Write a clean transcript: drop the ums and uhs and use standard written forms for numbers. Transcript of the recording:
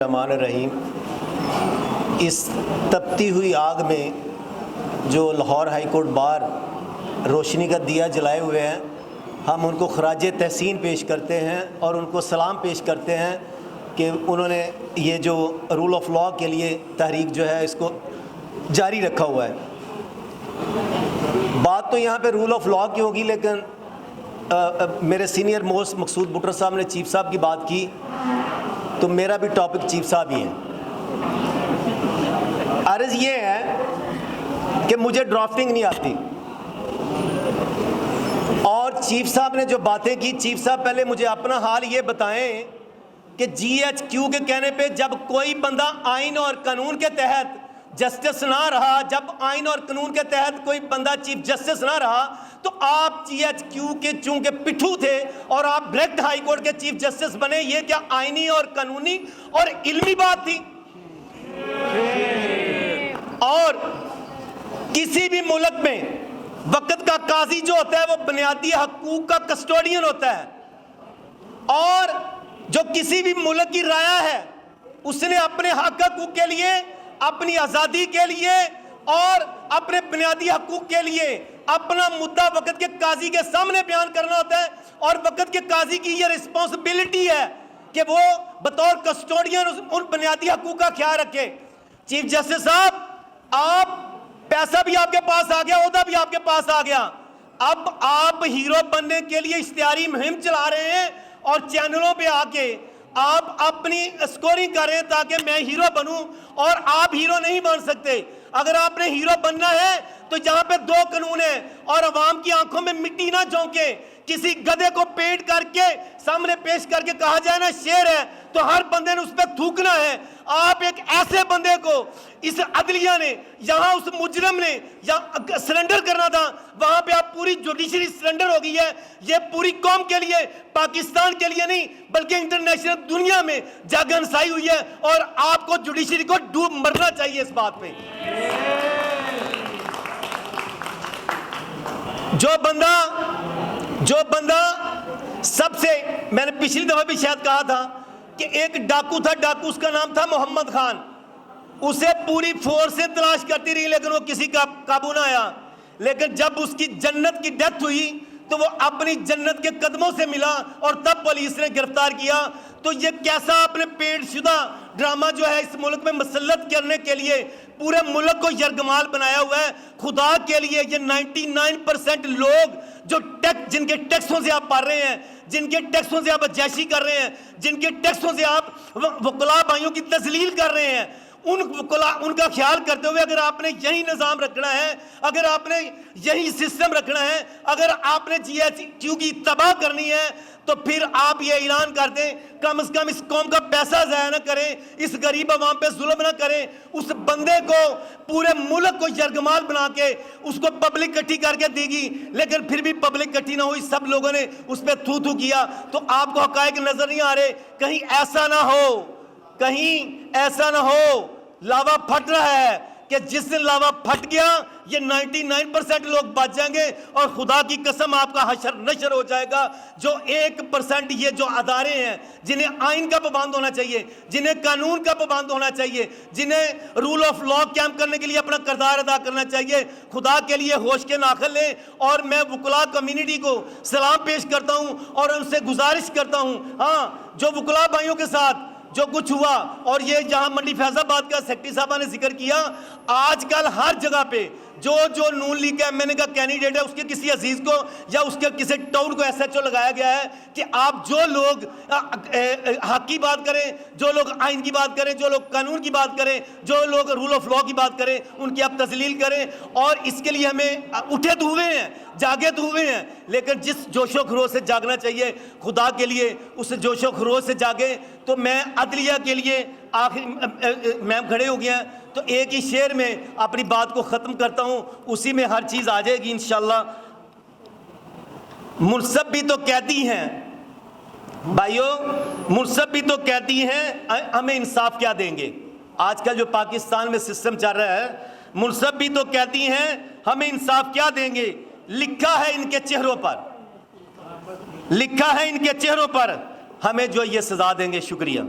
الرحمن الرحیم۔ اس تپتی ہوئی آگ میں جو لاہور ہائی کورٹ بار روشنی کا دیا جلائے ہوئے ہیں، ہم ان کو خراج تحسین پیش کرتے ہیں اور ان کو سلام پیش کرتے ہیں کہ انہوں نے یہ جو رول آف لاء کے لیے تحریک جو ہے اس کو جاری رکھا ہوا ہے۔ بات تو یہاں پہ رول آف لاء کی ہوگی، لیکن میرے سینئر موسٹ مقصود بٹر صاحب نے چیف صاحب کی بات کی تو میرا بھی ٹاپک چیف صاحب ہی ہے۔ عرض یہ ہے کہ مجھے ڈرافٹنگ نہیں آتی، اور چیف صاحب نے جو باتیں کی، چیف صاحب پہلے مجھے اپنا حال یہ بتائیں کہ جی ایچ کیو کے کہنے پہ جب کوئی بندہ آئین اور قانون کے تحت جسٹس نہ رہا، جب آئین اور قانون کے تحت کوئی بندہ چیف جسٹس نہ رہا، تو آپ جی ایچ کیو کے چونکہ پٹھو تھے اور آپ ڈائریکٹ ہائی کورٹ کے چیف جسٹس بنے، یہ کیا آئینی اور قانونی اور علمی بات تھی؟ اور کسی بھی ملک میں وقت کا قاضی جو ہوتا ہے وہ بنیادی حقوق کا کسٹوڈین ہوتا ہے، اور جو کسی بھی ملک کی رایا ہے اس نے اپنے حق حقوق کے لیے، اپنی آزادی کے لیے اور اپنے بنیادی حقوق کے لیے اپنا مدعا وقت کے قاضی کے سامنے بیان کرنا ہوتا ہے، اور وقت کے قاضی کی یہ رسپانسبلٹی ہے کہ وہ بطور کسٹوڈین ان بنیادی حقوق کا خیال رکھے۔ چیف جسٹس صاحب، آپ پیسہ بھی آپ کے پاس آ گیا، عہدہ بھی آپ کے پاس آ گیا، اب آپ ہیرو بننے کے لیے اشتہاری مہم چلا رہے ہیں اور چینلوں پہ آ کے آپ اپنی اسکورنگ کر رہے ہیں تاکہ میں ہیرو بنوں، اور آپ ہیرو نہیں بن سکتے۔ اگر آپ نے ہیرو بننا ہے تو جہاں پہ دو قانون ہیں اور عوام کی آنکھوں میں مٹی نہ جھونکے، کسی گدھے کو پیٹ کر کے سامنے پیش کر کے کہا جائے نا شیر ہے، تو ہر بندے نے اس پہ تھوکنا ہے۔ آپ ایک ایسے بندے کو اس عدلیہ نے، یہاں اس مجرم نے یہاں سرنڈر کرنا تھا، وہاں پہ آپ پوری جوڈیشری سرنڈر ہو گئی ہے۔ یہ پوری قوم کے لیے، پاکستان کے لیے نہیں بلکہ انٹرنیشنل دنیا میں جگ ہنسائی ہوئی ہے، اور آپ کو جوڈیشری کو ڈوب مرنا چاہیے اس بات پہ۔ جو بندہ سب سے، میں نے پچھلی دفعہ بھی شاید کہا تھا کہ ایک ڈاکو تھا، ڈاکو اس کا نام تھا محمد خان، اسے پوری فورس سے تلاش کرتی رہی لیکن وہ کسی کا قابو نہ آیا، لیکن جب اس کی جنت کی ڈیتھ ہوئی تو وہ اپنی جنت کے قدموں سے ملا اور تب پولیس نے گرفتار کیا۔ تو یہ کیسا اپنے پیٹ شدہ ڈرامہ جو ہے اس ملک میں مسلط کرنے کے لیے پورے ملک کو یرغمال بنایا ہوا ہے۔ خدا کے لیے یہ 99% لوگ جو جن کے ٹیکسوں سے آپ پار رہے ہیں، جن کے ٹیکسوں سے آپ عیاشی کر رہے ہیں، جن کے ٹیکسوں سے آپ وکلاء بھائیوں کی تذلیل کر رہے ہیں، ان کا خیال کرتے ہوئے اگر آپ نے یہی نظام رکھنا ہے، اگر آپ نے یہی سسٹم رکھنا ہے، اگر آپ نے جی ایچ کیو کی تباہ کرنی ہے، تو پھر آپ یہ اعلان کر دیں، کم از کم اس قوم کا پیسہ ضائع نہ کریں، اس غریب عوام پہ ظلم نہ کریں۔ اس بندے کو پورے ملک کو یرغمال بنا کے اس کو پبلک کٹھی کر کے دی گی، لیکن پھر بھی پبلک کٹھی نہ ہوئی، سب لوگوں نے اس پہ تھو تھو کیا۔ تو آپ کو حقائق نظر نہیں آ رہے؟ کہیں ایسا نہ ہو، کہیں ایسا نہ ہو لاوا پھٹ رہا ہے کہ جس دن لاوا پھٹ گیا یہ 99% لوگ بچ جائیں گے، اور خدا کی قسم آپ کا حشر نشر ہو جائے گا۔ جو 1% یہ جو ادارے ہیں جنہیں آئین کا پابند ہونا چاہیے، جنہیں قانون کا پابند ہونا چاہیے، جنہیں رول آف لاء قائم کرنے کے لیے اپنا کردار ادا کرنا چاہیے، خدا کے لیے ہوش کے ناخن لیں۔ اور میں وکلاء کمیونٹی کو سلام پیش کرتا ہوں اور ان سے گزارش کرتا ہوں، ہاں جو وکلاء بھائیوں کے ساتھ جو کچھ ہوا، اور یہ جہاں منڈی فیض آباد کا سیکرٹری صاحبہ نے ذکر کیا، آج کل ہر جگہ پہ جو نون لیگ کا ایم این اے کا کینڈیڈیٹ ہے اس کے کسی عزیز کو یا اس کے کسی ٹاؤن کو ایس ایچ او لگایا گیا ہے کہ آپ جو لوگ حق کی بات کریں، جو لوگ آئین کی بات کریں، جو لوگ قانون کی بات کریں، جو لوگ رول آف لاء کی بات کریں، ان کی آپ تذلیل کریں۔ اور اس کے لیے ہمیں اٹھے تو ہوئے ہیں، جاگے تو ہوئے ہیں، لیکن جس جوش و خروش سے جاگنا چاہیے خدا کے لیے اس جوش و خروش سے جاگیں۔ تو میں عدلیہ کے لیے آخری میم کھڑے ہو گئے ہیں تو ایک ہی شعر میں اپنی بات کو ختم کرتا ہوں، اسی میں ہر چیز آ جائے گی انشاءاللہ۔ منصف بھی تو قیدی ہیں بھائیو، منصف بھی تو قیدی ہیں، ہمیں انصاف کیا دیں گے؟ آج کل جو پاکستان میں سسٹم چل رہا ہے، منصف بھی تو قیدی ہیں، ہمیں انصاف کیا دیں گے؟ لکھا ہے ان کے چہروں پر، لکھا ہے ان کے چہروں پر، ہمیں جو یہ سزا دیں گے۔ شکریہ۔